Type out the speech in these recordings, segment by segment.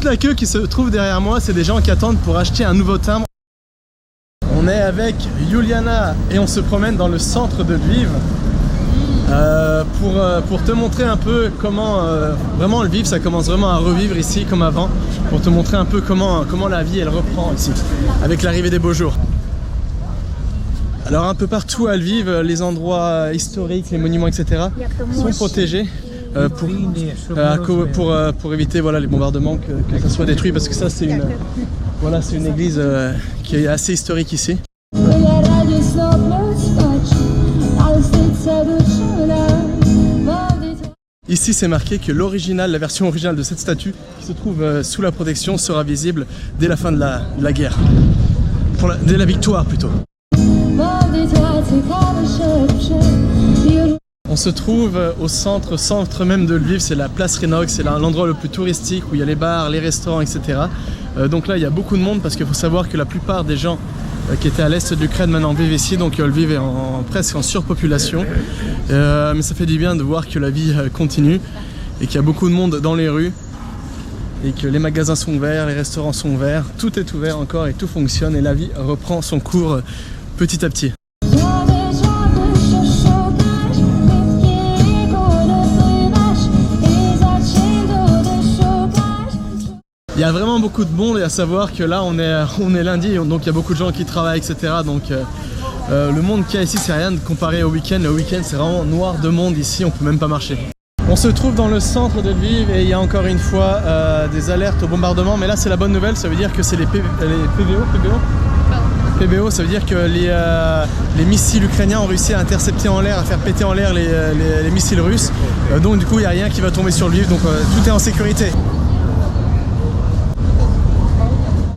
La queue qui se trouve derrière moi, c'est des gens qui attendent pour acheter un nouveau timbre. On est avec Juliana et on se promène dans le centre de Lviv pour te montrer un peu comment vraiment Lviv ça commence vraiment à revivre ici comme avant, pour te montrer un peu comment la vie elle reprend ici avec l'arrivée des beaux jours. Alors un peu partout à Lviv, les endroits historiques, les monuments etc. sont protégés pour éviter voilà, les bombardements, que ça soit détruit, parce que ça c'est une église qui est assez historique ici. Ici c'est marqué que la version originale de cette statue qui se trouve sous la protection sera visible dès la fin de la guerre, dès la victoire plutôt. On se trouve au centre même de Lviv, c'est la place Renok, c'est l'endroit le plus touristique où il y a les bars, les restaurants, etc. Donc là il y a beaucoup de monde parce qu'il faut savoir que la plupart des gens qui étaient à l'est de l'Ukraine maintenant vivent ici, donc Lviv est presque en surpopulation. Mais ça fait du bien de voir que la vie continue et qu'il y a beaucoup de monde dans les rues et que les magasins sont ouverts, les restaurants sont ouverts, tout est ouvert encore et tout fonctionne et la vie reprend son cours petit à petit. Il y a vraiment beaucoup de monde et à savoir que là on est lundi, donc il y a beaucoup de gens qui travaillent, etc. Donc le monde qu'il y a ici c'est rien de comparé au week-end. Le week-end c'est vraiment noir de monde ici, on peut même pas marcher. On se trouve dans le centre de Lviv et il y a encore une fois des alertes au bombardement, mais là c'est la bonne nouvelle, ça veut dire que c'est les PBO, ça veut dire que les missiles ukrainiens ont réussi à intercepter en l'air, à faire péter en l'air les missiles russes. Donc du coup il n'y a rien qui va tomber sur Lviv, donc tout est en sécurité.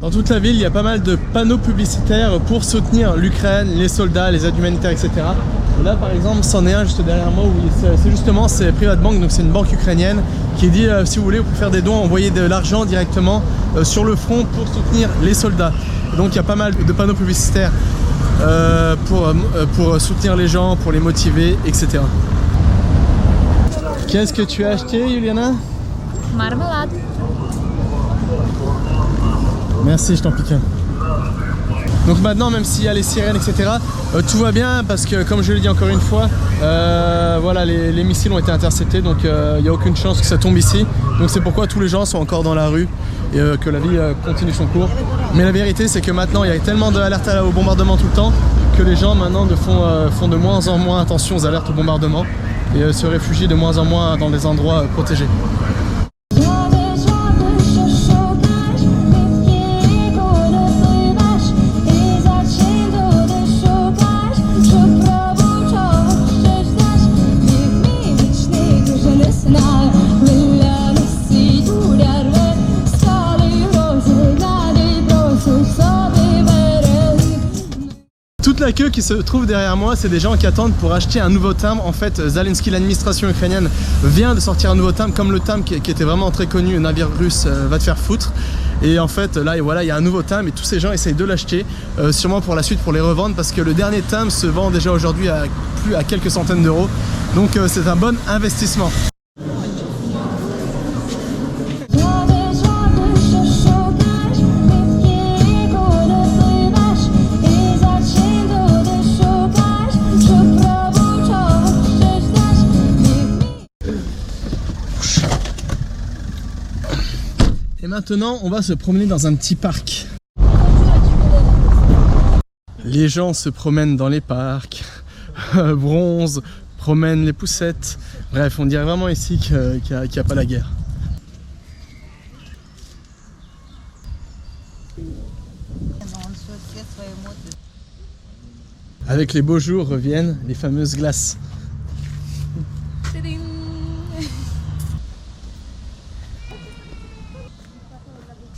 Dans toute la ville, il y a pas mal de panneaux publicitaires pour soutenir l'Ukraine, les soldats, les aides humanitaires, etc. Et là, par exemple, c'en est un juste derrière moi où c'est Private Bank, donc c'est une banque ukrainienne qui dit si vous voulez, vous pouvez faire des dons, envoyer de l'argent directement sur le front pour soutenir les soldats. Et donc il y a pas mal de panneaux publicitaires pour soutenir les gens, pour les motiver, etc. Qu'est-ce que tu as acheté, Juliana? Marmelade. Merci, je t'en pique un. Donc maintenant, même s'il y a les sirènes, etc., tout va bien parce que, comme je l'ai dit encore une fois, voilà, les missiles ont été interceptés, donc il n'y a aucune chance que ça tombe ici. Donc c'est pourquoi tous les gens sont encore dans la rue et que la vie continue son cours. Mais la vérité, c'est que maintenant, il y a tellement d'alertes au bombardement tout le temps que les gens maintenant font de moins en moins attention aux alertes au bombardement et se réfugient de moins en moins dans des endroits protégés. Toute la queue qui se trouve derrière moi, c'est des gens qui attendent pour acheter un nouveau timbre. En fait, Zelensky, l'administration ukrainienne, vient de sortir un nouveau timbre, comme le timbre qui était vraiment très connu, le navire russe va te faire foutre. Et en fait, là, voilà, il y a un nouveau timbre et tous ces gens essayent de l'acheter, sûrement pour la suite, pour les revendre, parce que le dernier timbre se vend déjà aujourd'hui à quelques centaines d'euros. Donc c'est un bon investissement. Et maintenant, on va se promener dans un petit parc. Les gens se promènent dans les parcs, bronzent, promènent les poussettes. Bref, on dirait vraiment ici qu'il n'y a pas la guerre. Avec les beaux jours reviennent les fameuses glaces.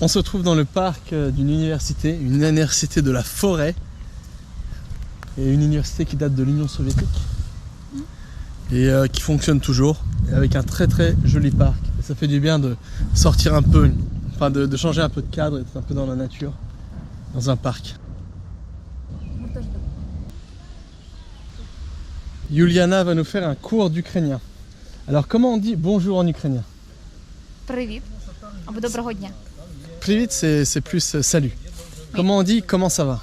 On se trouve dans le parc d'une université, une université de la forêt, et une université qui date de l'Union soviétique et qui fonctionne toujours, et avec un très très joli parc. Et ça fait du bien de sortir un peu, enfin de changer un peu de cadre, et d'être un peu dans la nature, dans un parc. Juliana va nous faire un cours d'ukrainien. Alors comment on dit bonjour en ukrainien? Привіт. Або доброго дня. Privit, c'est plus salut. Comment on dit comment ça va?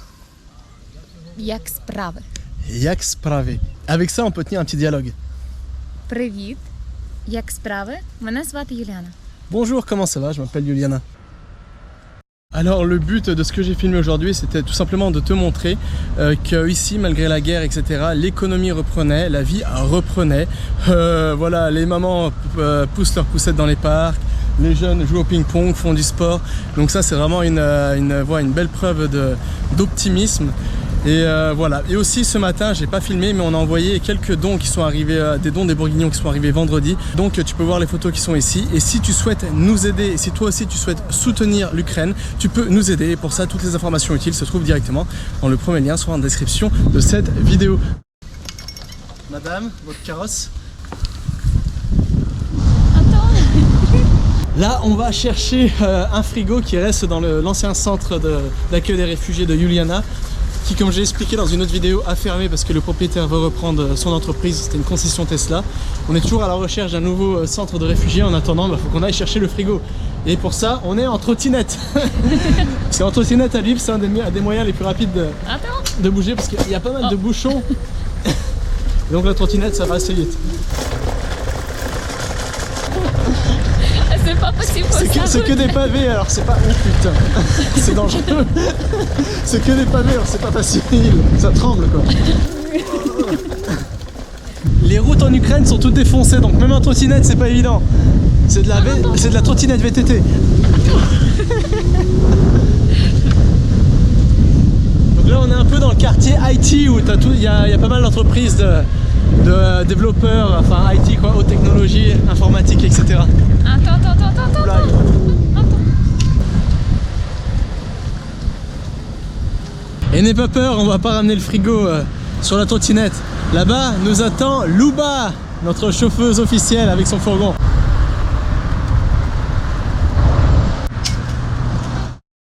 Як справи? Як справи. Avec ça, on peut tenir un petit dialogue. Привіт. Як справи? Мене звати Юліана. Bonjour, comment ça va? Je m'appelle Juliana. Alors le but de ce que j'ai filmé aujourd'hui, c'était tout simplement de te montrer que ici, malgré la guerre, etc., l'économie reprenait, la vie reprenait. Voilà, les mamans poussent leurs poussettes dans les parcs, les jeunes jouent au ping-pong, font du sport. Donc ça, c'est vraiment une belle preuve d'optimisme. Et voilà. Et aussi ce matin, j'ai pas filmé, mais on a envoyé quelques dons qui sont arrivés, des dons des Bourguignons qui sont arrivés vendredi. Donc tu peux voir les photos qui sont ici. Et si tu souhaites nous aider, et si toi aussi tu souhaites soutenir l'Ukraine, tu peux nous aider. Et pour ça, toutes les informations utiles se trouvent directement dans le premier lien sur la description de cette vidéo. Madame, votre carrosse. Là, on va chercher un frigo qui reste dans l'ancien centre d'accueil des réfugiés de Juliana, qui, comme j'ai expliqué dans une autre vidéo, a fermé parce que le propriétaire veut reprendre son entreprise. C'était une concession Tesla. On est toujours à la recherche d'un nouveau centre de réfugiés. En attendant, il faut qu'on aille chercher le frigo. Et pour ça, on est en trottinette. Parce qu'en trottinette à Lviv, c'est un des moyens les plus rapides de bouger, parce qu'il y a pas mal de bouchons. Donc la trottinette, ça va assez vite. C'est pas possible. C'est que des pavés, alors c'est pas... Oh putain, c'est dangereux. C'est que des pavés, alors c'est pas facile. Ça tremble quoi. Les routes en Ukraine sont toutes défoncées, donc même en trottinette c'est pas évident. C'est de la trottinette VTT. Donc là on est un peu dans le quartier IT où il y a pas mal d'entreprises de développeurs, enfin IT quoi, haute technologie, informatique, etc. Attends. Et n'aie pas peur, on va pas ramener le frigo sur la trottinette. Là-bas nous attend Luba, notre chauffeuse officielle avec son fourgon.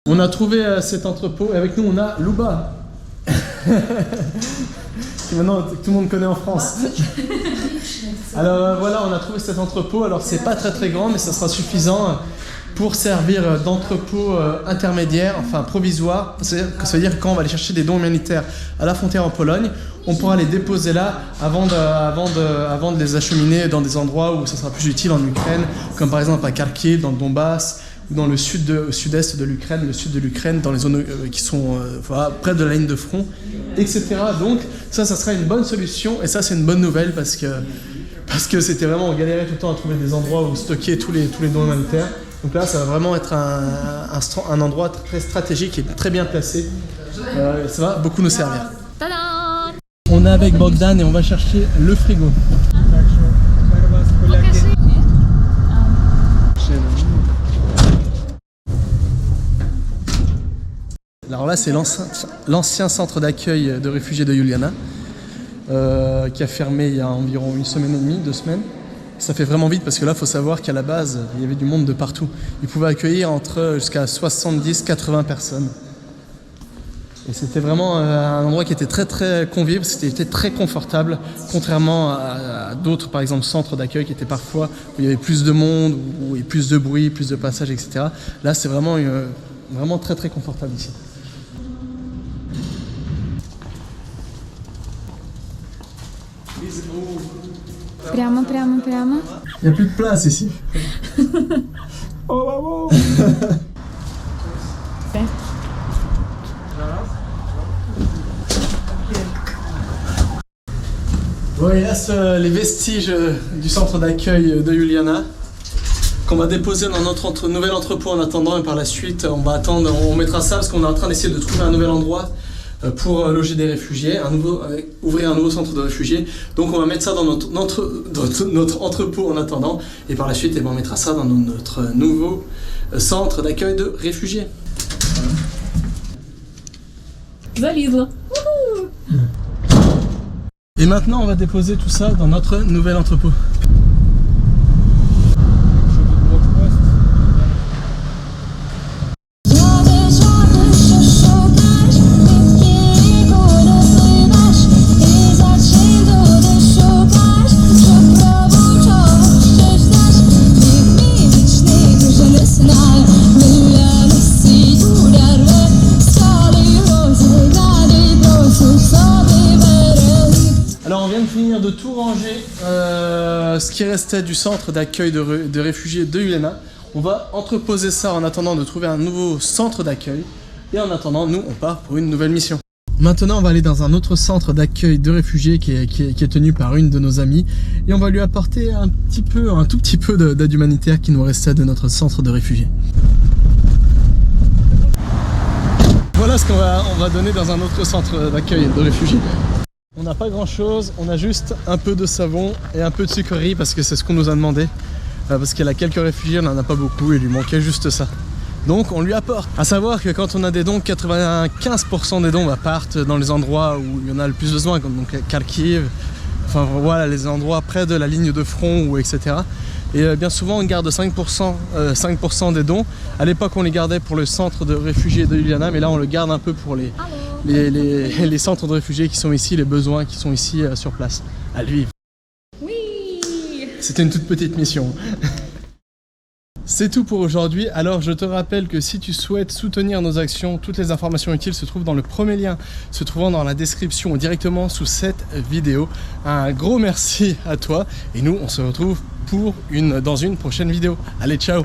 On a trouvé cet entrepôt et avec nous on a Luba. Maintenant tout le monde connaît en France. Alors voilà, on a trouvé cet entrepôt. Alors c'est pas très grand, mais ça sera suffisant pour servir d'entrepôt intermédiaire, enfin provisoire. Ça veut dire que quand on va aller chercher des dons humanitaires à la frontière en Pologne, on pourra les déposer là avant de les acheminer dans des endroits où ça sera plus utile en Ukraine, comme par exemple à Kharkiv, dans le Donbass, ou dans le sud-est de l'Ukraine, le sud de l'Ukraine, dans les zones qui sont près de la ligne de front, etc. Donc ça sera une bonne solution, et ça c'est une bonne nouvelle parce que c'était vraiment, on galérait tout le temps à trouver des endroits où stocker tous les dons humanitaires. Donc là ça va vraiment être un endroit très stratégique et très bien placé. Ça va beaucoup nous servir. Tadam! On est avec Bogdan et on va chercher le frigo. Alors là c'est l'ancien centre d'accueil de réfugiés de Juliana qui a fermé il y a environ 1 semaine et demie, 2 semaines. Ça fait vraiment vite parce que là il faut savoir qu'à la base il y avait du monde de partout. Ils pouvaient accueillir jusqu'à 70-80 personnes. Et c'était vraiment un endroit qui était très convivial, c'était très confortable, contrairement à d'autres, par exemple, centres d'accueil qui étaient parfois où il y avait plus de monde, où il y avait plus de bruit, plus de passages, etc. Là, c'est vraiment très confortable ici. Прямо. Il n'y a plus de place ici. Oh maman. Bon, et là, c'est les vestiges du centre d'accueil de Juliana qu'on va déposer dans notre nouvel entrepôt en attendant, et par la suite on va attendre, on mettra ça parce qu'on est en train d'essayer de trouver un nouvel endroit pour loger des réfugiés, ouvrir un nouveau centre de réfugiés. Donc on va mettre ça dans notre entrepôt en attendant, et par la suite on mettra ça dans notre nouveau centre d'accueil de réfugiés. Залізла. Et maintenant on va déposer tout ça dans notre nouvel entrepôt. finir de tout ranger ce qui restait du centre d'accueil de réfugiés de Uljana. On va entreposer ça en attendant de trouver un nouveau centre d'accueil. Et en attendant, nous, on part pour une nouvelle mission. Maintenant, on va aller dans un autre centre d'accueil de réfugiés qui est tenu par une de nos amies. Et on va lui apporter un tout petit peu d'aide humanitaire qui nous restait de notre centre de réfugiés. Voilà ce qu'on va donner dans un autre centre d'accueil de réfugiés. On n'a pas grand chose, on a juste un peu de savon et un peu de sucrerie parce que c'est ce qu'on nous a demandé. Parce qu'il y a quelques réfugiés, on n'en a pas beaucoup et il lui manquait juste ça. Donc on lui apporte. À savoir que quand on a des dons, 95% des dons partent dans les endroits où il y en a le plus besoin, comme donc Kharkiv, enfin voilà, les endroits près de la ligne de front ou etc. Et bien souvent on garde 5% des dons. À l'époque on les gardait pour le centre de réfugiés de Uljana, mais là on le garde un peu pour les centres de réfugiés qui sont ici, les besoins qui sont ici sur place, à Lviv. C'était une toute petite mission. C'est tout pour aujourd'hui. Alors je te rappelle que si tu souhaites soutenir nos actions, toutes les informations utiles se trouvent dans le premier lien, se trouvant dans la description ou directement sous cette vidéo. Un gros merci à toi et nous on se retrouve dans une prochaine vidéo. Allez, ciao!